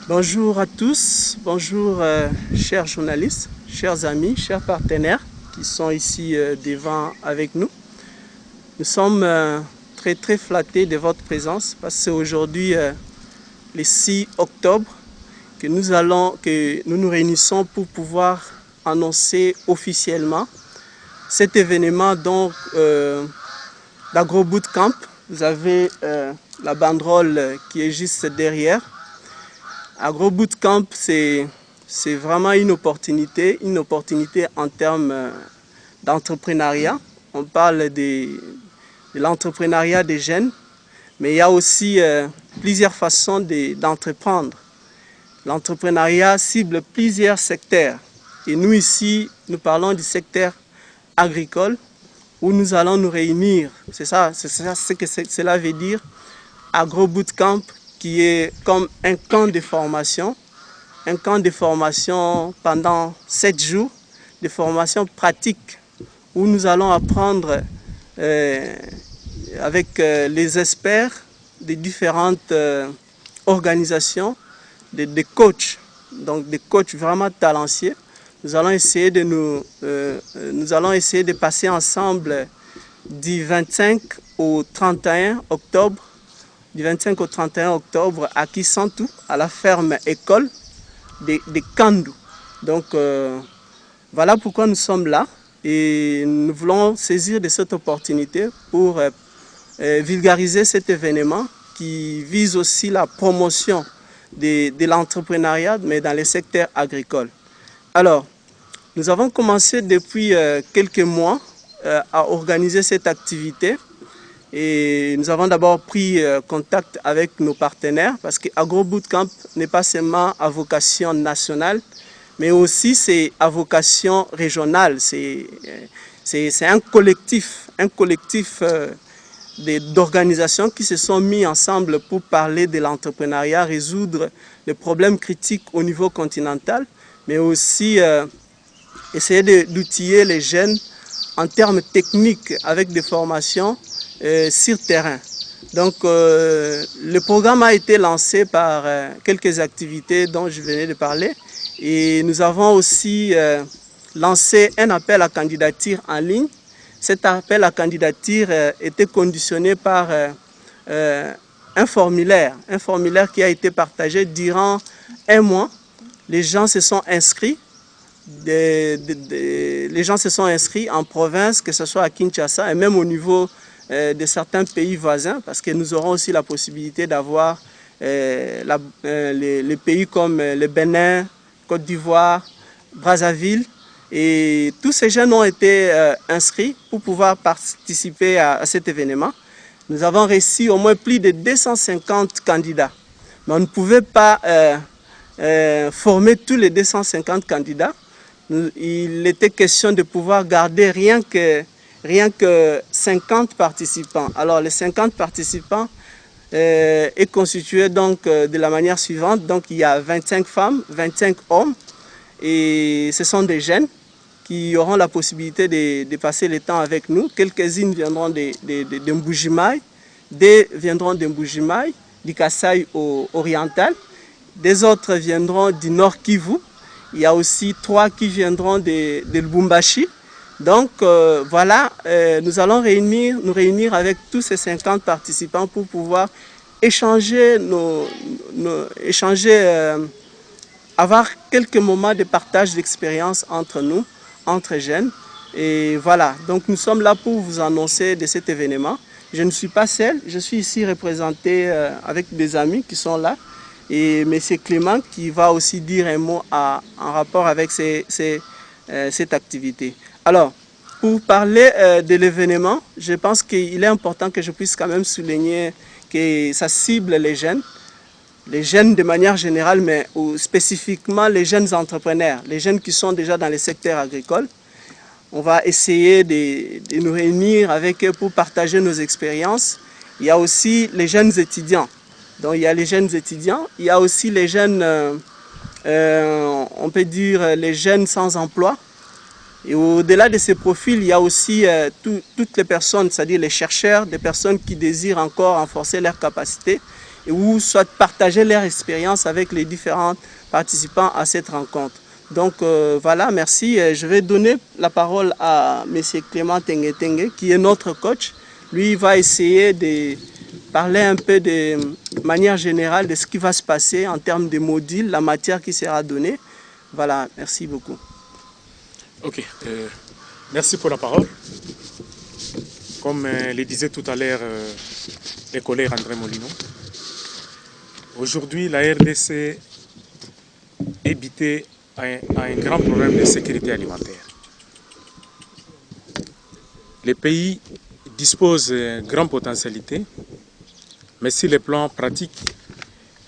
Bonjour à tous, bonjour chers journalistes, chers amis, chers partenaires qui sont ici devant avec nous. Nous sommes très flattés de votre présence parce que c'est aujourd'hui le 6 octobre que nous nous réunissons pour pouvoir annoncer officiellement cet événement d'AgroBootcamp. Vous avez la banderole qui est juste derrière. AgroBootcamp, c'est vraiment une opportunité en termes d'entrepreneuriat. On parle de l'entrepreneuriat des jeunes, mais il y a aussi plusieurs façons d'entreprendre. L'entrepreneuriat cible plusieurs secteurs. Et nous ici, nous parlons du secteur agricole où nous allons nous réunir. C'est ça ce que cela veut dire. AgroBootcamp, qui est comme un camp de formation pendant 7 jours, de formation pratique, où nous allons apprendre avec les experts des différentes organisations, des coachs, donc des coachs vraiment talentueux. Nous allons essayer de passer ensemble du 25 au 31 octobre à Kisantu, à la ferme école de Kandu. Donc voilà pourquoi nous sommes là et nous voulons saisir de cette opportunité pour vulgariser cet événement qui vise aussi la promotion de l'entrepreneuriat, mais dans les secteurs agricoles. Alors, nous avons commencé depuis quelques mois à organiser cette activité. Et nous avons d'abord pris contact avec nos partenaires parce que AgroBootcamp n'est pas seulement à vocation nationale, mais aussi c'est à vocation régionale. C'est un collectif d'organisations qui se sont mis ensemble pour parler de l'entrepreneuriat, résoudre les problèmes critiques au niveau continental, mais aussi essayer d'outiller les jeunes en termes techniques avec des formations sur terrain. Donc le programme a été lancé par quelques activités dont je venais de parler et nous avons aussi lancé un appel à candidature en ligne. Cet appel à candidature était conditionné par un formulaire qui a été partagé durant un mois. Les gens se sont inscrits. Les gens se sont inscrits en province, que ce soit à Kinshasa et même au niveau de certains pays voisins, parce que nous aurons aussi la possibilité d'avoir les pays comme le Bénin, Côte d'Ivoire, Brazzaville. Et tous ces jeunes ont été inscrits pour pouvoir participer à cet événement. Nous avons reçu au moins plus de 250 candidats. Mais on ne pouvait pas former tous les 250 candidats. Il était question de pouvoir garder rien que 50 participants. Alors les 50 participants est constitué donc de la manière suivante. Donc il y a 25 femmes, 25 hommes et ce sont des jeunes qui auront la possibilité de passer le temps avec nous. Quelques-unes viendront de Mbujimaï, deux viendront de Mbujimaï, du Kasaï oriental, des autres viendront du Nord Kivu. Il y a aussi 3 qui viendront de Lubumbashi. Donc voilà, nous allons nous réunir avec tous ces 50 participants pour pouvoir échanger, avoir quelques moments de partage d'expérience entre nous, entre jeunes. Et voilà, donc nous sommes là pour vous annoncer de cet événement. Je ne suis pas seul, je suis ici représenté avec des amis qui sont là. Et M. Clément qui va aussi dire un mot en rapport avec cette activité. Alors, pour parler de l'événement, je pense qu'il est important que je puisse quand même souligner que ça cible les jeunes de manière générale, mais spécifiquement les jeunes entrepreneurs, les jeunes qui sont déjà dans le secteur agricole. On va essayer de nous réunir avec eux pour partager nos expériences. Il y a aussi les jeunes étudiants. Donc il y a les jeunes étudiants, il y a aussi les jeunes, on peut dire les jeunes sans emploi. Et au-delà de ces profils, il y a aussi toutes les personnes, c'est-à-dire les chercheurs, des personnes qui désirent encore renforcer leurs capacités. ou soit partager leur expérience avec les différents participants à cette rencontre. Donc voilà, merci. Je vais donner la parole à M. Clément Tengue, qui est notre coach. Lui, il va essayer de parler un peu de manière générale de ce qui va se passer en termes de modules, la matière qui sera donnée. Voilà, merci beaucoup. Ok, merci pour la parole. Comme le disait tout à l'heure le collègue André Molino, aujourd'hui la RDC est butée à un grand problème de sécurité alimentaire. Les pays disposent de grandes potentialités, mais sur les plans pratiques,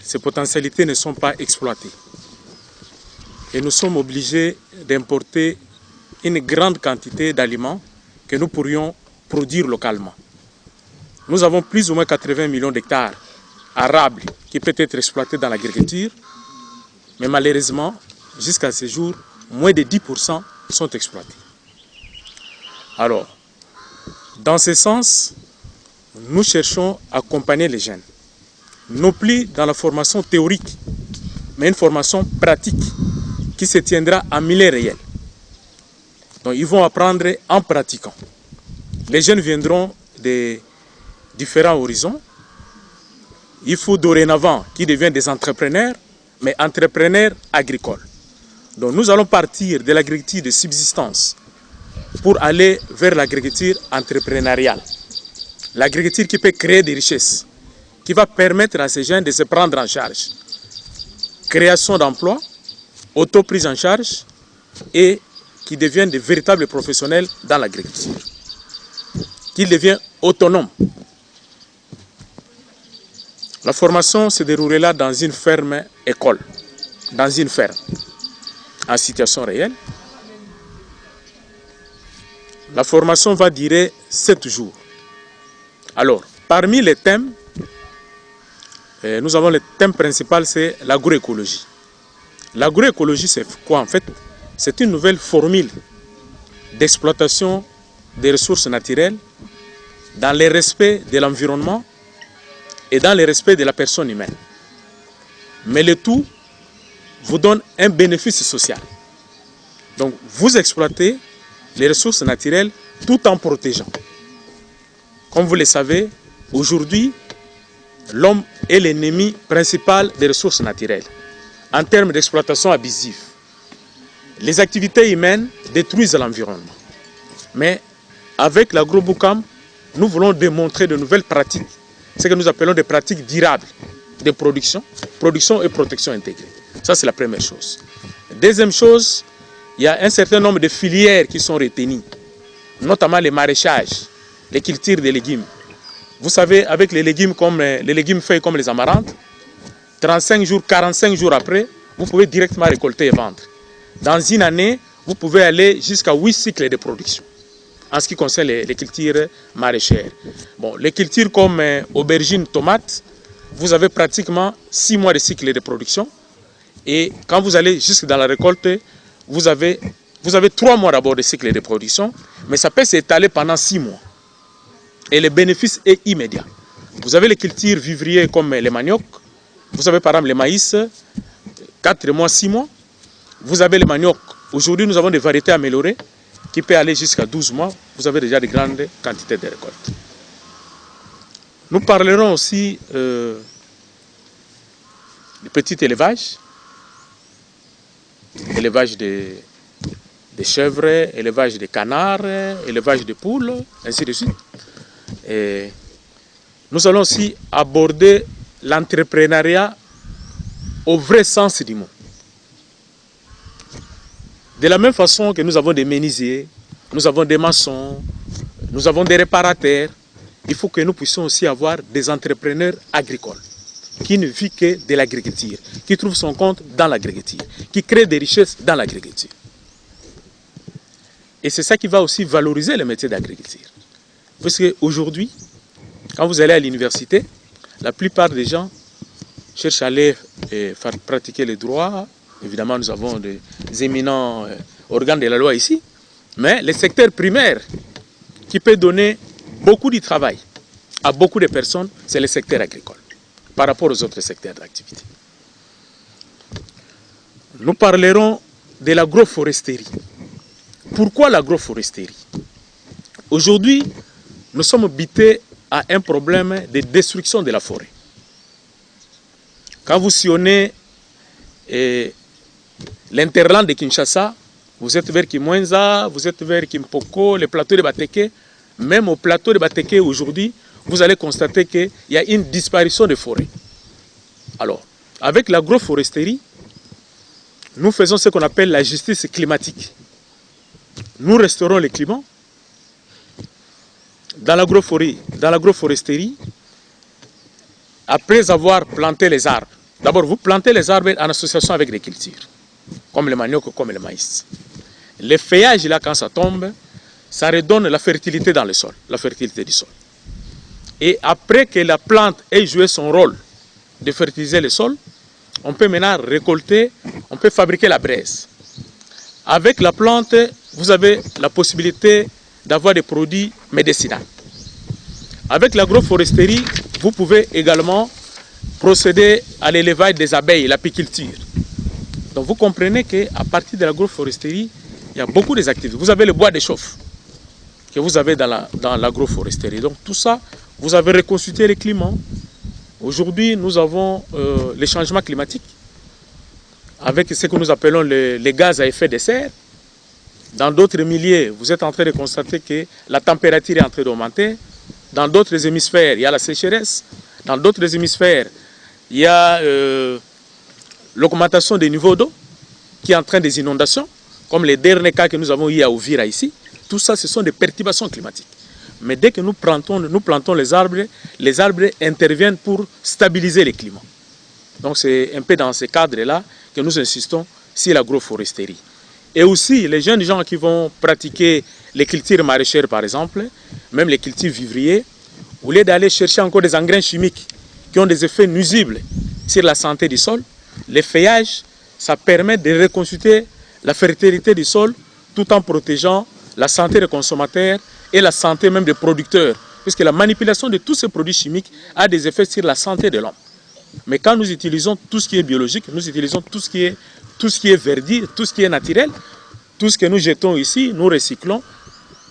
ces potentialités ne sont pas exploitées. Et nous sommes obligés d'importer une grande quantité d'aliments que nous pourrions produire localement. Nous avons plus ou moins 80 millions d'hectares arables qui peuvent être exploités dans l'agriculture, mais malheureusement, jusqu'à ce jour, moins de 10% sont exploités. Alors, dans ce sens, nous cherchons à accompagner les jeunes, non plus dans la formation théorique, mais une formation pratique qui se tiendra en milieu réel. Donc, ils vont apprendre en pratiquant. Les jeunes viendront de différents horizons. Il faut dorénavant qu'ils deviennent des entrepreneurs, mais entrepreneurs agricoles. Donc, nous allons partir de l'agriculture de subsistance pour aller vers l'agriculture entrepreneuriale. L'agriculture qui peut créer des richesses, qui va permettre à ces jeunes de se prendre en charge. Création d'emplois, auto-prise en charge et qui deviennent de véritables professionnels dans l'agriculture. Qu'ils deviennent autonomes. La formation se déroulera dans une ferme-école, dans une ferme, en situation réelle. La formation va durer 7 jours. Alors, parmi les thèmes, nous avons le thème principal, c'est l'agroécologie. L'agroécologie, c'est quoi en fait? C'est une nouvelle formule d'exploitation des ressources naturelles dans le respect de l'environnement et dans le respect de la personne humaine. Mais le tout vous donne un bénéfice social. Donc, vous exploitez les ressources naturelles tout en protégeant. Comme vous le savez, aujourd'hui, l'homme est l'ennemi principal des ressources naturelles en termes d'exploitation abusive. Les activités humaines détruisent l'environnement. Mais avec l'AgroBootcamp, nous voulons démontrer de nouvelles pratiques, ce que nous appelons des pratiques durables de production et protection intégrée. Ça, c'est la première chose. Deuxième chose, il y a un certain nombre de filières qui sont retenues, notamment les maraîchages, les cultures de légumes. Vous savez, avec les légumes feuilles comme les amarantes, 35 jours, 45 jours après, vous pouvez directement récolter et vendre. Dans une année, vous pouvez aller jusqu'à 8 cycles de production. En ce qui concerne les cultures maraîchères. Bon, les cultures comme aubergines, tomates, vous avez pratiquement 6 mois de cycle de production. Et quand vous allez jusque dans la récolte, vous avez 3 mois d'abord de cycle de production, mais ça peut s'étaler pendant 6 mois. Et le bénéfice est immédiat. Vous avez les cultures vivrières comme les maniocs, vous avez par exemple les maïs, 4 mois, 6 mois. Vous avez les maniocs. Aujourd'hui, nous avons des variétés améliorées qui peuvent aller jusqu'à 12 mois. Vous avez déjà de grandes quantités de récoltes. Nous parlerons aussi du petit élevage. Élevage des chèvres, élevage des canards, élevage des poules, ainsi de suite. Et nous allons aussi aborder l'entrepreneuriat au vrai sens du mot. De la même façon que nous avons des menuisiers, nous avons des maçons, nous avons des réparateurs, il faut que nous puissions aussi avoir des entrepreneurs agricoles qui ne vivent que de l'agriculture, qui trouvent son compte dans l'agriculture, qui créent des richesses dans l'agriculture. Et c'est ça qui va aussi valoriser le métier d'agriculture. Parce qu'aujourd'hui, quand vous allez à l'université, la plupart des gens cherchent à aller faire pratiquer les droits. Évidemment, nous avons des éminents organes de la loi ici. Mais le secteur primaire qui peut donner beaucoup de travail à beaucoup de personnes, c'est le secteur agricole. par rapport aux autres secteurs d'activité. Nous parlerons de l'agroforesterie. Pourquoi l'agroforesterie? Aujourd'hui, nous sommes butés à un problème de destruction de la forêt. Quand vous sillonnez l'interland de Kinshasa, vous êtes vers Kimwenza, vous êtes vers Kimpoko, les plateaux de Bateke. Même au plateau de Bateke aujourd'hui, vous allez constater qu'il y a une disparition de forêts. Alors, avec l'agroforesterie, nous faisons ce qu'on appelle la justice climatique. Nous restaurons le climat. Dans l'agroforesterie, après avoir planté les arbres, d'abord vous plantez les arbres en association avec des cultures, comme le manioc, comme le maïs. Le feuillage, là, quand ça tombe, ça redonne la fertilité dans le sol, la fertilité du sol. Et après que la plante ait joué son rôle de fertiliser le sol, on peut maintenant récolter, on peut fabriquer la braise. Avec la plante, vous avez la possibilité d'avoir des produits médicinaux. Avec l'agroforesterie, vous pouvez également procéder à l'élevage des abeilles, l'apiculture. Donc vous comprenez qu'à partir de l'agroforesterie, il y a beaucoup d'activités. Vous avez le bois de chauffe que vous avez dans l'agroforesterie. Donc tout ça, vous avez reconstitué le climat. Aujourd'hui, nous avons les changements climatiques avec ce que nous appelons les gaz à effet de serre. Dans d'autres milieux, vous êtes en train de constater que la température est en train d'augmenter. Dans d'autres hémisphères, il y a la sécheresse. Dans d'autres hémisphères, il y a l'augmentation des niveaux d'eau qui entraîne des inondations, comme les derniers cas que nous avons eu à Ouvira ici. Tout ça, ce sont des perturbations climatiques. Mais dès que nous plantons les arbres interviennent pour stabiliser le climat. Donc c'est un peu dans ce cadre-là que nous insistons sur l'agroforesterie. Et aussi, les jeunes gens qui vont pratiquer les cultures maraîchères, par exemple, même les cultures vivriers, au lieu d'aller chercher encore des engrais chimiques qui ont des effets nuisibles sur la santé du sol, les feuillages, ça permet de reconstituer la fertilité du sol tout en protégeant la santé des consommateurs et la santé même des producteurs. Puisque la manipulation de tous ces produits chimiques a des effets sur la santé de l'homme. Mais quand nous utilisons tout ce qui est biologique, nous utilisons tout ce qui est verdure, tout ce qui est naturel, tout ce que nous jetons ici, nous recyclons,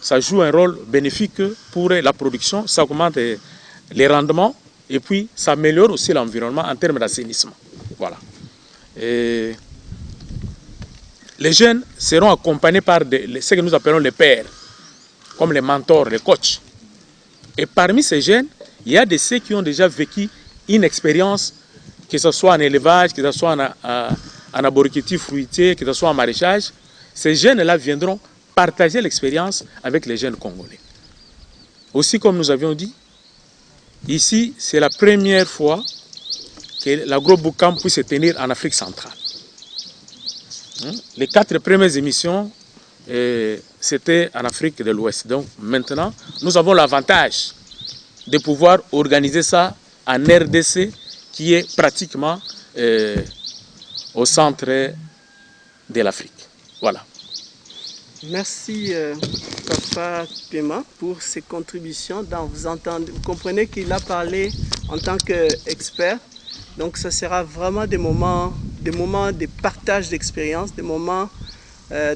ça joue un rôle bénéfique pour la production, ça augmente les rendements et puis ça améliore aussi l'environnement en termes d'assainissement. Voilà. Et les jeunes seront accompagnés par ce que nous appelons les pairs, comme les mentors, les coachs. Et parmi ces jeunes, il y a de ceux qui ont déjà vécu une expérience, que ce soit en élevage, que ce soit en arboriculture fruitier, que ce soit en maraîchage. Ces jeunes-là viendront partager l'expérience avec les jeunes congolais. Aussi, comme nous avions dit, ici, c'est la première fois que l'agro-bootcamp puisse se tenir en Afrique centrale. Les 4 premières émissions, c'était en Afrique de l'Ouest. Donc maintenant, nous avons l'avantage de pouvoir organiser ça en RDC, qui est pratiquement au centre de l'Afrique. Voilà. Merci Papa Pema pour ces contributions. Donc, vous comprenez qu'il a parlé en tant qu'expert. Donc ça sera vraiment des moments de partage d'expérience, des moments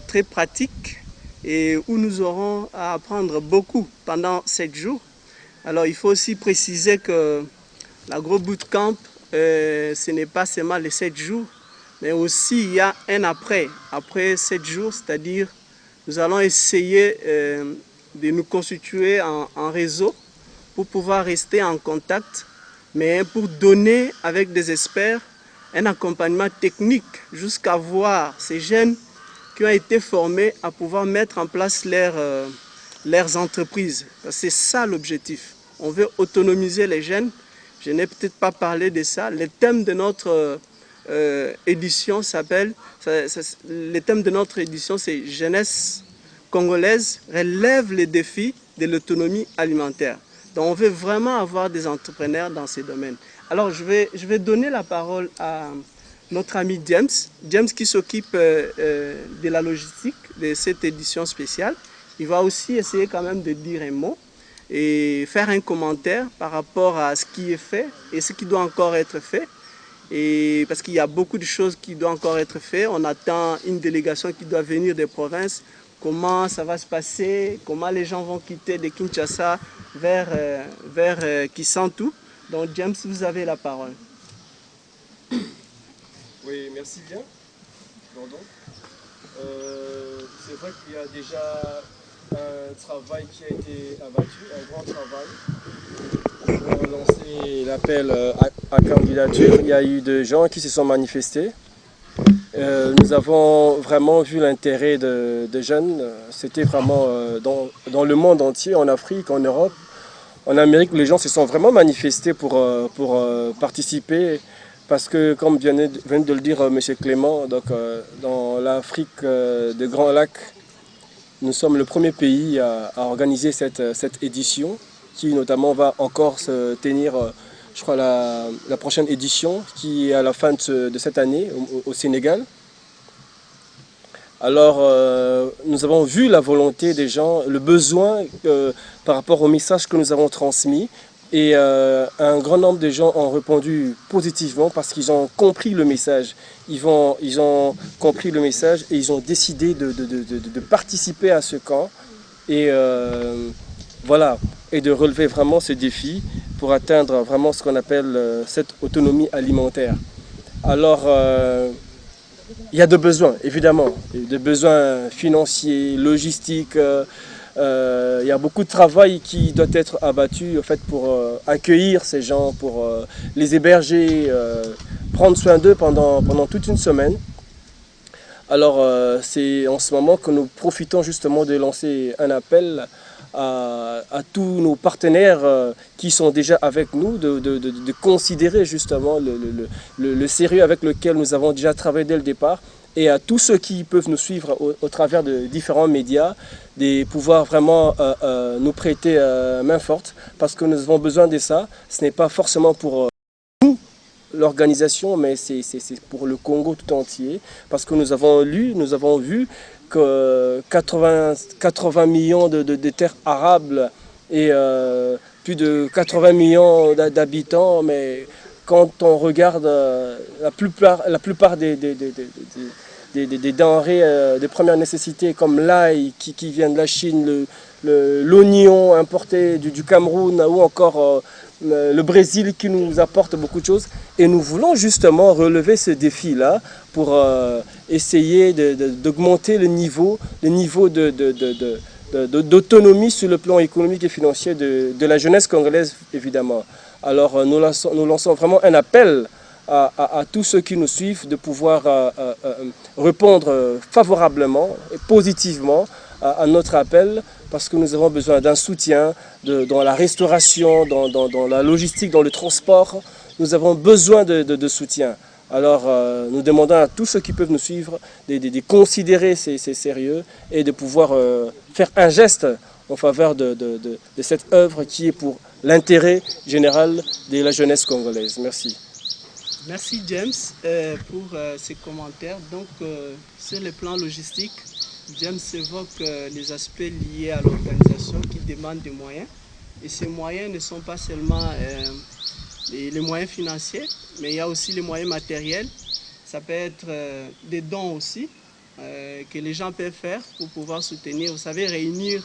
très pratiques et où nous aurons à apprendre beaucoup pendant 7 jours. Alors il faut aussi préciser que l'agro-bootcamp, ce n'est pas seulement les 7 jours, mais aussi il y a un après 7 jours, c'est-à-dire nous allons essayer de nous constituer en réseau pour pouvoir rester en contact, mais pour donner avec des experts un accompagnement technique jusqu'à voir ces jeunes qui ont été formés à pouvoir mettre en place leurs entreprises. C'est ça l'objectif. On veut autonomiser les jeunes. Je n'ai peut-être pas parlé de ça. Le thème de notre édition s'appelle, le thème de notre édition c'est Jeunesse congolaise relève les défis de l'autonomie alimentaire. Donc on veut vraiment avoir des entrepreneurs dans ces domaines. Alors je vais donner la parole à notre ami James qui s'occupe de la logistique de cette édition spéciale. Il va aussi essayer quand même de dire un mot. et faire un commentaire par rapport à ce qui est fait et ce qui doit encore être fait. Et parce qu'il y a beaucoup de choses qui doivent encore être faites. On attend une délégation qui doit venir des provinces. Comment ça va se passer? Comment les gens vont quitter de Kinshasa vers Kisantu? Donc James, vous avez la parole. Oui, merci bien. C'est vrai qu'il y a déjà un travail qui a été abattu, un grand travail. Pour lancer l'appel à candidature, il y a eu des gens qui se sont manifestés. Nous avons vraiment vu l'intérêt des jeunes. C'était vraiment dans le monde entier, en Afrique, en Europe, en Amérique, les gens se sont vraiment manifestés pour participer. Parce que, comme vient de le dire M. Clément, donc, dans l'Afrique des Grands Lacs, nous sommes le premier pays à organiser cette édition, qui notamment va encore se tenir, je crois, la prochaine édition, qui est à la fin de cette année au Sénégal. Alors, nous avons vu la volonté des gens, le besoin par rapport au message que nous avons transmis. Et un grand nombre de gens ont répondu positivement parce qu'ils ont compris le message. Ils ont compris le message et ils ont décidé de participer à ce camp. Et voilà, et de relever vraiment ce défi pour atteindre vraiment ce qu'on appelle cette autonomie alimentaire. Alors, il y a des besoins, évidemment, des besoins financiers, logistiques. Il y a beaucoup de travail qui doit être abattu en fait, pour accueillir ces gens, pour les héberger, prendre soin d'eux pendant toute une semaine. Alors c'est en ce moment que nous profitons justement de lancer un appel à tous nos partenaires qui sont déjà avec nous, de considérer justement le sérieux avec lequel nous avons déjà travaillé dès le départ, et à tous ceux qui peuvent nous suivre au travers de différents médias, de pouvoir vraiment nous prêter main forte, parce que nous avons besoin de ça. Ce n'est pas forcément pour nous, l'organisation, mais c'est pour le Congo tout entier, parce que nous avons vu que 80 millions de terres arables et plus de 80 millions d'habitants, mais quand on regarde la plupart des denrées de première nécessité comme l'ail qui vient de la Chine, l'oignon importé du Cameroun ou encore le Brésil qui nous apporte beaucoup de choses. Et nous voulons justement relever ce défi-là pour essayer d'augmenter le niveau d'autonomie sur le plan économique et financier de la jeunesse congolaise, évidemment. Alors nous lançons vraiment un appel à tous ceux qui nous suivent de pouvoir répondre favorablement et positivement à notre appel, parce que nous avons besoin d'un soutien dans la restauration, dans la logistique, dans le transport. Nous avons besoin de soutien. Alors nous demandons à tous ceux qui peuvent nous suivre de considérer ces sérieux et de pouvoir faire un geste en faveur de cette œuvre qui est pour l'intérêt général de la jeunesse congolaise. Merci. Merci James pour ces commentaires. Donc sur le plan logistique, James évoque les aspects liés à l'organisation qui demandent des moyens. Et ces moyens ne sont pas seulement les moyens financiers, mais il y a aussi les moyens matériels. Ça peut être des dons aussi que les gens peuvent faire pour pouvoir soutenir. Vous savez, réunir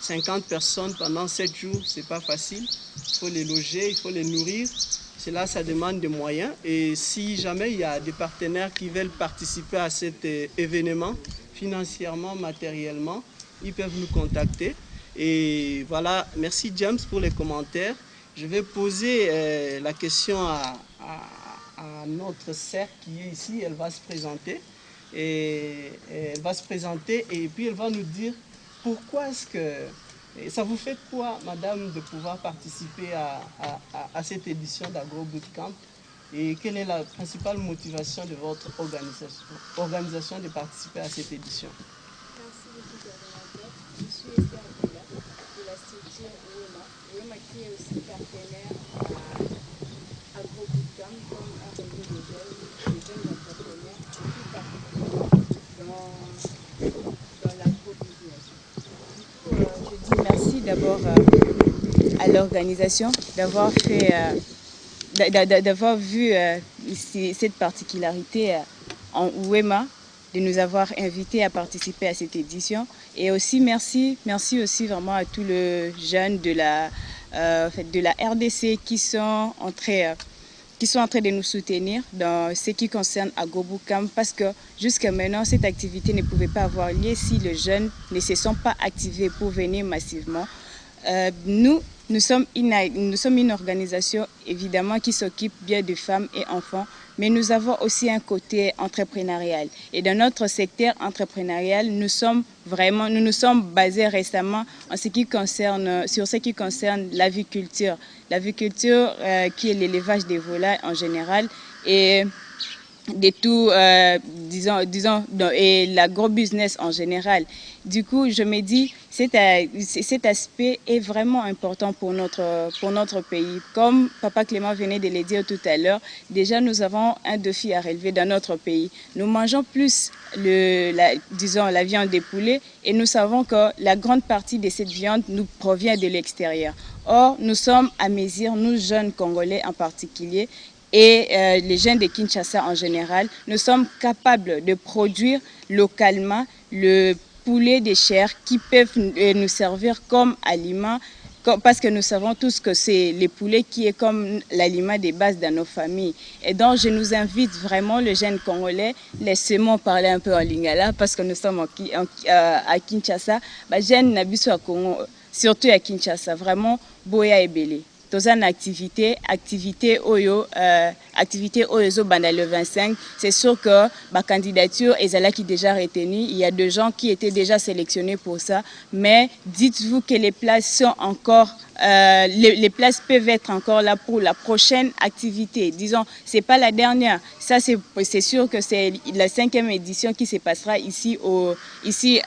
50 personnes pendant 7 jours, c'est pas facile. Il faut les loger, il faut les nourrir. Cela, ça demande des moyens. Et si jamais il y a des partenaires qui veulent participer à cet événement, financièrement, matériellement, ils peuvent nous contacter. Et voilà, merci James pour les commentaires. Je vais poser la question à notre sœur qui est ici. Elle va se présenter. Et puis elle va nous dire pourquoi est-ce que... Et ça vous fait quoi, madame, de pouvoir participer à cette édition d'Agro Bootcamp? Et quelle est la principale motivation de votre organisation de participer à cette édition? Merci beaucoup, coordonnateur. Je suis Esther Abdullah de la structure WEMA qui est aussi partenaire à Agro Bootcamp comme un réseau de jeunes entrepreneurs qui participent dans l'agro-business. Je dis merci d'abord l'organisation d'avoir vu cette particularité en Ouéma, de nous avoir invités à participer à cette édition. Et aussi merci aussi vraiment à tous les jeunes de la RDC qui sont en train de nous soutenir dans ce qui concerne Agro-Bootcamp, parce que jusqu'à maintenant, cette activité ne pouvait pas avoir lieu si les jeunes ne se sont pas activés pour venir massivement. Nous sommes une organisation évidemment qui s'occupe bien de femmes et enfants, mais nous avons aussi un côté entrepreneurial. Et dans notre secteur entrepreneurial, nous nous sommes basés récemment sur ce qui concerne l'aviculture. L'aviculture qui est l'élevage des volailles en général et de tout, et l'agro-business en général. Du coup, je me dis, cet aspect est vraiment important pour notre pays. Comme Papa Clément venait de le dire tout à l'heure, déjà nous avons un défi à relever dans notre pays. Nous mangeons plus la viande de poulet et nous savons que la grande partie de cette viande nous provient de l'extérieur. Or, nous sommes à mesure, nous jeunes Congolais en particulier, et les jeunes de Kinshasa en général, nous sommes capables de produire localement le poulet de chair qui peuvent nous servir comme aliment, parce que nous savons tous que c'est le poulet qui est comme l'aliment de base dans nos familles. Et donc, je nous invite vraiment, les jeunes Congolais, laissez-moi parler un peu en lingala, parce que nous sommes à Kinshasa, jeunes Nabiso à Congo, surtout à Kinshasa, vraiment, Boya et Belé. Dans une activité Oyo banda le 25, c'est sûr que ma candidature est là qui est déjà retenue. Il y a des gens qui étaient déjà sélectionnés pour ça, mais dites-vous que les places sont encore, les places peuvent être encore là pour la prochaine activité. Disons, c'est pas la dernière. Ça, c'est sûr que c'est la 5e édition qui se passera ici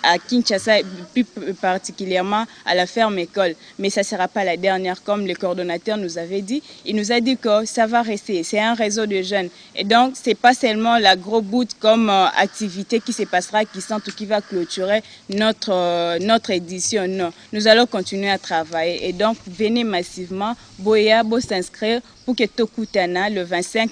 à Kinshasa, plus particulièrement à la ferme école. Mais ça sera pas la dernière, comme le coordonnateur nous avait dit. Il nous a dit que ça va rester. C'est un réseau de jeunes. Et donc, c'est pas seulement la gros boot comme activité qui se passera, qui va clôturer notre édition. Non, nous allons continuer à travailler. Et donc, venez massivement. Boya, s'inscrire pour que Tokutana, le 25,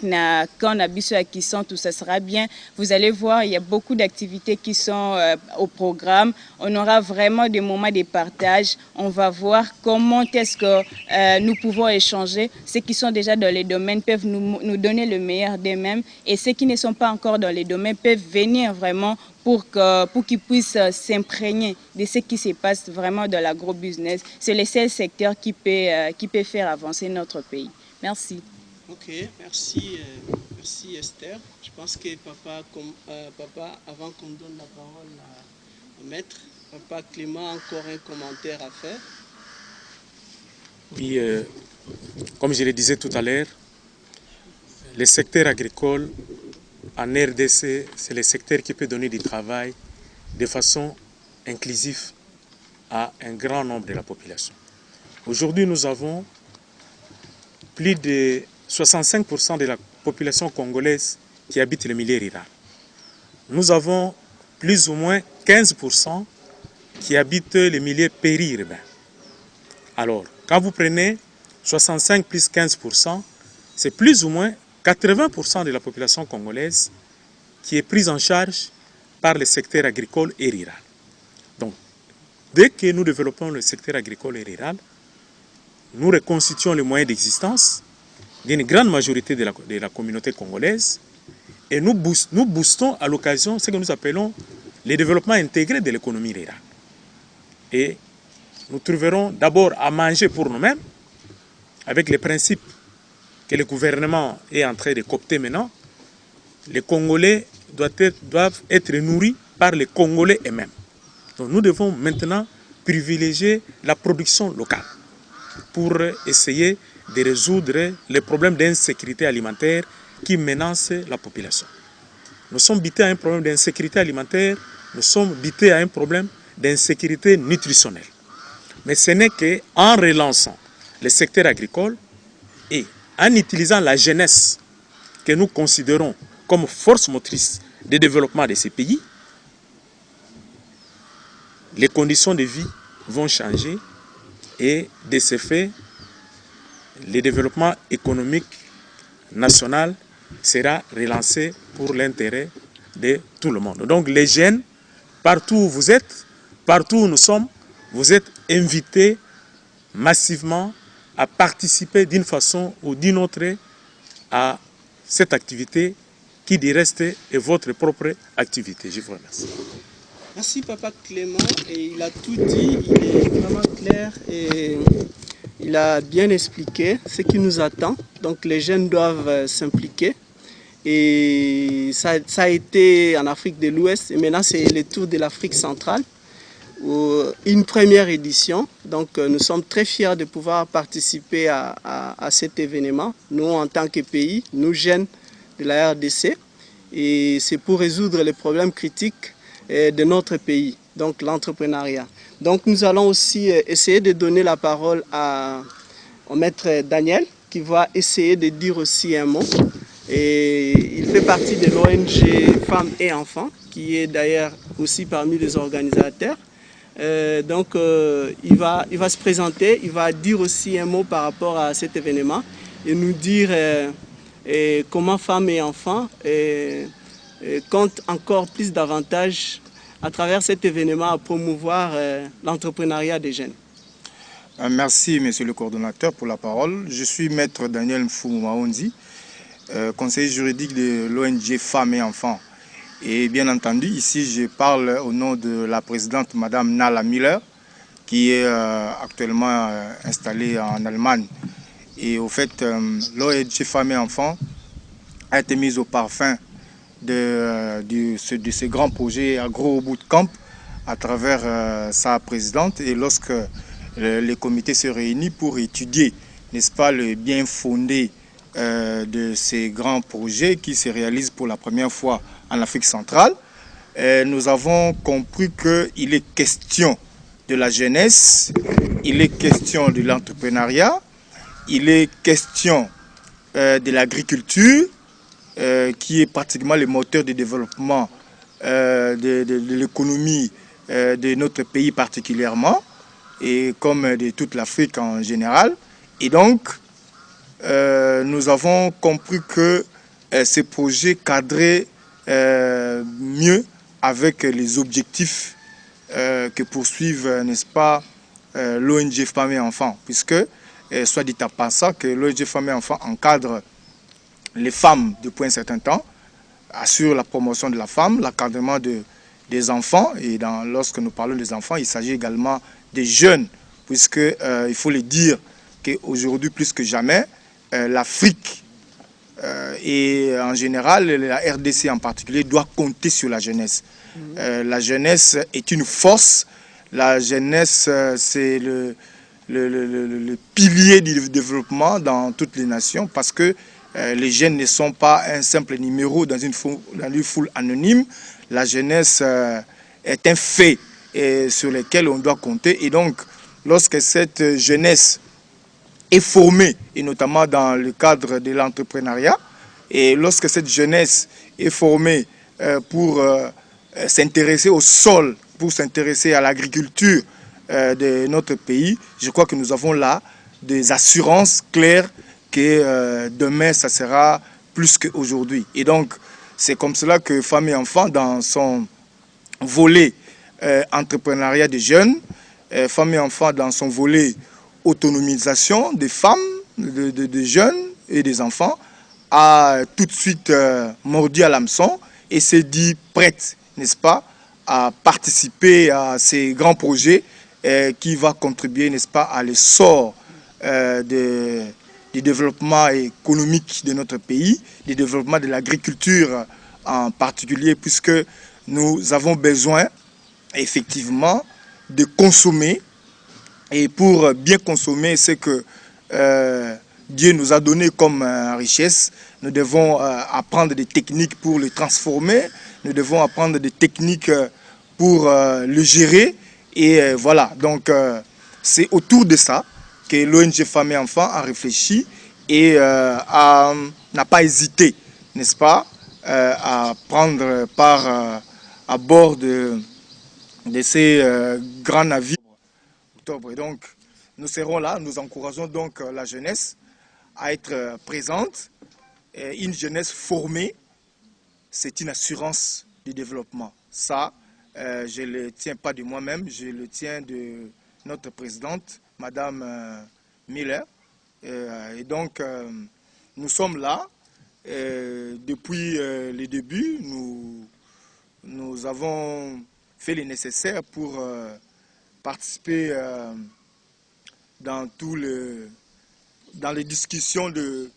quand Nabiso qui sont, tout ça sera bien. Vous allez voir, il y a beaucoup d'activités qui sont au programme. On aura vraiment des moments de partage. On va voir comment est-ce que nous pouvons échanger. Ceux qui sont déjà dans les domaines peuvent nous donner le meilleur d'eux-mêmes. Et ceux qui ne sont pas encore dans les domaines peuvent venir vraiment pour qu'ils puissent s'imprégner de ce qui se passe vraiment dans l'agro-business. C'est le seul secteur qui peut faire avancer notre pays. Merci. Ok, merci Esther. Je pense que papa, avant qu'on donne la parole au maître, Papa Clément a encore un commentaire à faire. Oui, comme je le disais tout à l'heure, le secteur agricole en RDC, c'est le secteur qui peut donner du travail de façon inclusive à un grand nombre de la population. Aujourd'hui, nous avons plus de 65% de la population congolaise qui habite le milieu rural. Nous avons plus ou moins 15% qui habitent le milieu périurbain. Alors, quand vous prenez 65 plus 15%, c'est plus ou moins 80% de la population congolaise qui est prise en charge par le secteur agricole et rural. Donc, dès que nous développons le secteur agricole et rural, nous reconstituons les moyens d'existence d'une grande majorité de la communauté congolaise et nous boostons à l'occasion ce que nous appelons le développement intégré de l'économie rurale. Et nous trouverons d'abord à manger pour nous-mêmes avec les principes que le gouvernement est en train de coopter maintenant. Les Congolais doivent être nourris par les Congolais eux-mêmes. Donc nous devons maintenant privilégier la production locale pour essayer de résoudre les problèmes d'insécurité alimentaire qui menacent la population. Nous sommes bités à un problème d'insécurité alimentaire, nous sommes bités à un problème d'insécurité nutritionnelle. Mais ce n'est qu'en relançant le secteur agricole et en utilisant la jeunesse que nous considérons comme force motrice de développement de ces pays, les conditions de vie vont changer et de ce fait, le développement économique national sera relancé pour l'intérêt de tout le monde. Donc les jeunes, partout où vous êtes, partout où nous sommes, vous êtes invités massivement à participer d'une façon ou d'une autre à cette activité qui du reste est votre propre activité. Je vous remercie. Merci Papa Clément, et il a tout dit, il est vraiment clair et il a bien expliqué ce qui nous attend. Donc les jeunes doivent s'impliquer, et ça a été en Afrique de l'Ouest et maintenant c'est le tour de l'Afrique centrale, une première édition. Donc nous sommes très fiers de pouvoir participer à cet événement, nous en tant que pays, nous jeunes de la RDC, et c'est pour résoudre les problèmes critiques de notre pays, donc l'entrepreneuriat. Donc nous allons aussi essayer de donner la parole au maître Daniel, qui va essayer de dire aussi un mot. Et il fait partie de l'ONG Femmes et Enfants, qui est d'ailleurs aussi parmi les organisateurs. Donc il va se présenter, il va dire aussi un mot par rapport à cet événement et nous dire comment Femmes et Enfants compte encore plus davantage à travers cet événement à promouvoir l'entrepreneuriat des jeunes. Merci Monsieur le coordonnateur pour la parole. Je suis maître Daniel Mfoumaondi, conseiller juridique de l'ONG Femmes et Enfants. Et bien entendu, ici je parle au nom de la présidente Madame Nala Miller, qui est actuellement installée en Allemagne. Et au fait, l'ONG Femmes et Enfants a été mise au parfum de ce grand projet Agro Bootcamp à travers sa présidente. Et lorsque les comités se réunissent pour étudier, n'est-ce pas, le bien fondé de ces grands projets qui se réalisent pour la première fois en Afrique centrale, nous avons compris qu'il est question de la jeunesse, il est question de l'entrepreneuriat, il est question de l'agriculture, qui est pratiquement le moteur de développement de l'économie de notre pays particulièrement, et comme de toute l'Afrique en général. Et donc, nous avons compris que ces projets cadraient mieux avec les objectifs que poursuivent, n'est-ce pas, l'ONG Femmes et Enfants, puisque, soit dit en passant, que l'ONG Femmes et Enfants encadre les femmes depuis un certain temps, assure la promotion de la femme, l'encadrement des enfants, et lorsque nous parlons des enfants, il s'agit également des jeunes, puisque il faut le dire qu'aujourd'hui plus que jamais, l'Afrique et en général la RDC en particulier doit compter sur la jeunesse. La jeunesse est une force, la jeunesse c'est le pilier du développement dans toutes les nations, parce que les jeunes ne sont pas un simple numéro dans une foule anonyme. La jeunesse est un fait sur lequel on doit compter. Et donc, lorsque cette jeunesse est formée, et notamment dans le cadre de l'entrepreneuriat, et lorsque cette jeunesse est formée pour s'intéresser au sol, pour s'intéresser à l'agriculture de notre pays, je crois que nous avons là des assurances claires que demain, ça sera plus qu'aujourd'hui. Et donc, c'est comme cela que Femmes et Enfants, dans son volet entrepreneuriat des jeunes, Femmes et Enfants, dans son volet autonomisation des femmes, des jeunes et des enfants, a tout de suite mordu à l'hameçon et s'est dit prête, n'est-ce pas, à participer à ces grands projets qui va contribuer, n'est-ce pas, à l'essor du développement économique de notre pays, du développement de l'agriculture en particulier, puisque nous avons besoin effectivement de consommer. Et pour bien consommer ce que Dieu nous a donné comme richesse, nous devons apprendre des techniques pour le transformer, nous devons apprendre des techniques pour le gérer. Et voilà, donc c'est autour de ça que l'ONG Femmes et Enfants a réfléchi et n'a pas hésité, n'est-ce pas, à prendre part à bord de ces grands navires. Et donc, nous serons là, nous encourageons donc la jeunesse à être présente. Une jeunesse formée, c'est une assurance du développement. Ça, je ne le tiens pas de moi-même, je le tiens de notre présidente, Madame Miller. Et donc, nous sommes là. Depuis le début, nous avons fait le nécessaire pour participer dans les discussions de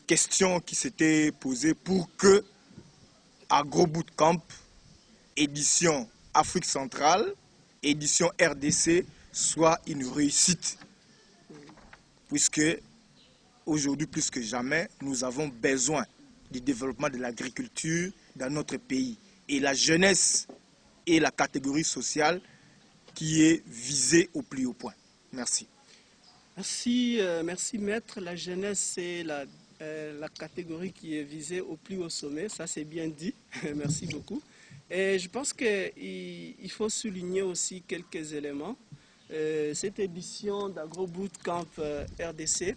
questions qui s'étaient posées pour que AgroBootcamp, édition Afrique centrale, édition RDC, soit une réussite. Puisque aujourd'hui, plus que jamais, nous avons besoin du développement de l'agriculture dans notre pays. Et la jeunesse est la catégorie sociale qui est visée au plus haut point. Merci. Merci maître. La jeunesse, c'est la catégorie qui est visée au plus haut sommet. Ça, c'est bien dit. Merci beaucoup. Et je pense qu'il faut souligner aussi quelques éléments. Cette édition d'AgroBootcamp RDC,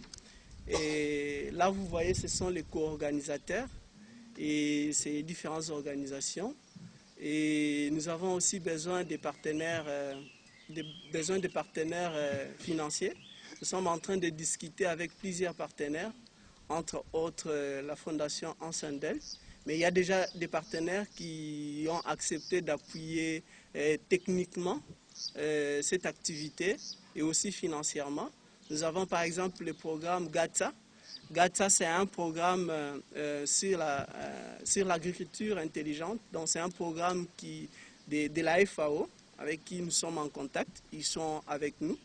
et là, vous voyez, ce sont les co-organisateurs et ces différentes organisations. Et nous avons aussi besoin des partenaires, financiers. Nous sommes en train de discuter avec plusieurs partenaires, entre autres la Fondation Ansandel. Mais il y a déjà des partenaires qui ont accepté d'appuyer techniquement cette activité et aussi financièrement. Nous avons par exemple le programme GATSA. GATSA, c'est un programme sur l'agriculture intelligente. Donc, c'est un programme de la FAO avec qui nous sommes en contact. Ils sont avec nous.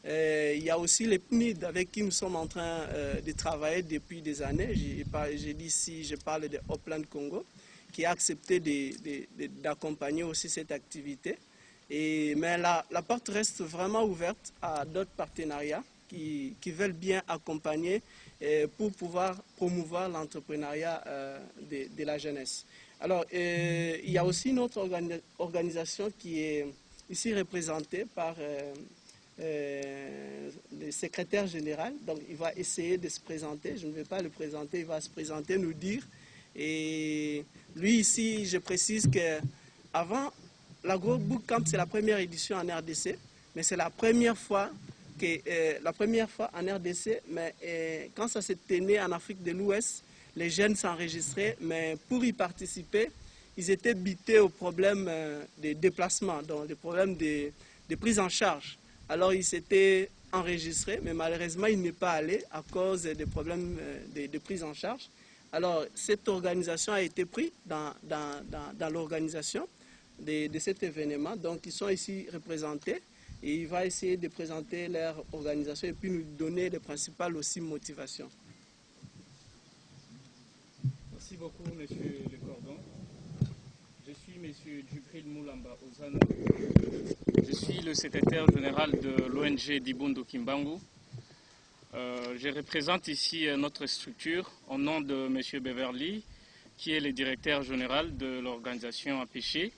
Il y a aussi les PNID avec qui nous sommes en train de travailler depuis des années. J'ai dit ici, je parle de Upland Congo, qui a accepté d'accompagner aussi cette activité. Mais la porte reste vraiment ouverte à d'autres partenariats qui veulent bien accompagner pour pouvoir promouvoir l'entrepreneuriat de la jeunesse. Alors, il y a aussi une autre organisation qui est ici représentée par le secrétaire général. Donc, il va essayer de se présenter. Je ne vais pas le présenter, il va se présenter, nous dire. Et lui, ici, je précise qu'avant, l'AgroBootcamp, c'est la première édition en RDC, mais c'est la première fois en RDC, mais quand ça s'est tenu en Afrique de l'Ouest, les jeunes s'enregistraient, mais pour y participer, ils étaient butés au problème des déplacements, donc le problème de prise en charge. Alors ils s'étaient enregistrés, mais malheureusement, ils n'est pas allé à cause des problèmes de prise en charge. Alors cette organisation a été prise dans l'organisation de cet événement, donc ils sont ici représentés. Et il va essayer de présenter leur organisation et puis nous donner les principales aussi motivations. Merci beaucoup, Monsieur Le Cordon. Je suis Monsieur Djibril Moulamba Ozano. Je suis le secrétaire général de l'ONG Dibondo Kimbangu. Je représente ici notre structure au nom de Monsieur Beverly, qui est le directeur général de l'organisation APC.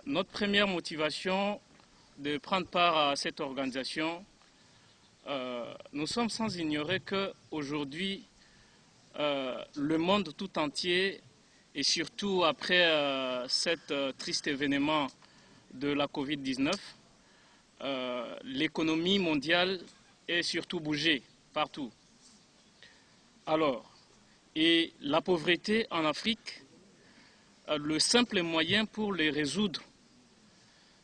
Notre première motivation de prendre part à cette organisation, nous sommes sans ignorer qu'aujourd'hui, le monde tout entier, et surtout après cet triste événement de la Covid-19, l'économie mondiale est surtout bougée partout. Alors, et la pauvreté en Afrique, le simple moyen pour les résoudre,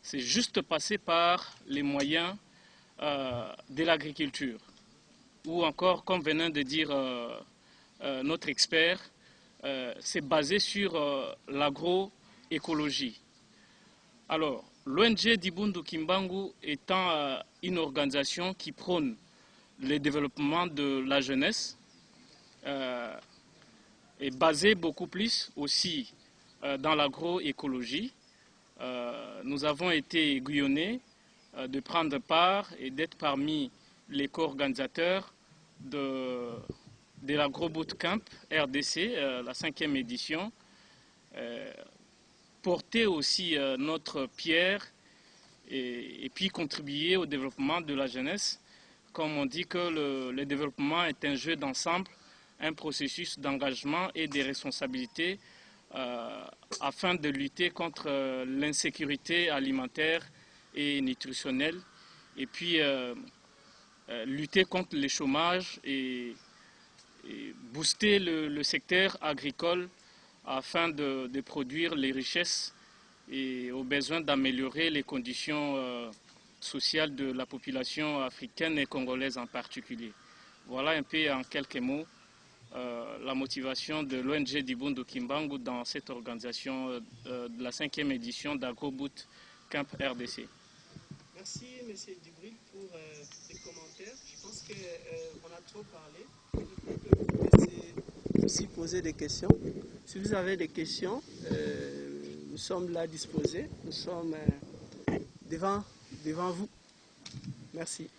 c'est juste passer par les moyens de l'agriculture. Ou encore, comme venait de dire notre expert, c'est basé sur l'agroécologie. Alors, l'ONG Dibondo Kimbangu étant une organisation qui prône le développement de la jeunesse, est basée beaucoup plus aussi dans l'agroécologie. Nous avons été aiguillonnés de prendre part et d'être parmi les co-organisateurs de l'AgroBootcamp RDC, la 5e édition, porter aussi notre pierre et puis contribuer au développement de la jeunesse. comme on dit que le développement est un jeu d'ensemble, un processus d'engagement et de responsabilités afin de lutter contre l'insécurité alimentaire et nutritionnelle, et puis lutter contre le chômage et booster le secteur agricole afin de produire les richesses et au besoin d'améliorer les conditions sociales de la population africaine et congolaise en particulier. Voilà un peu en quelques mots la motivation de l'ONG d'Ibundu Kimbangu dans cette organisation de la 5e édition d'AgroBoot Camp RDC. Merci M. Dubril pour les commentaires. Je pense qu'on a trop parlé. Je peux vous laisser aussi poser des questions. Si vous avez des questions, nous sommes là disposés. Nous sommes devant vous. Merci.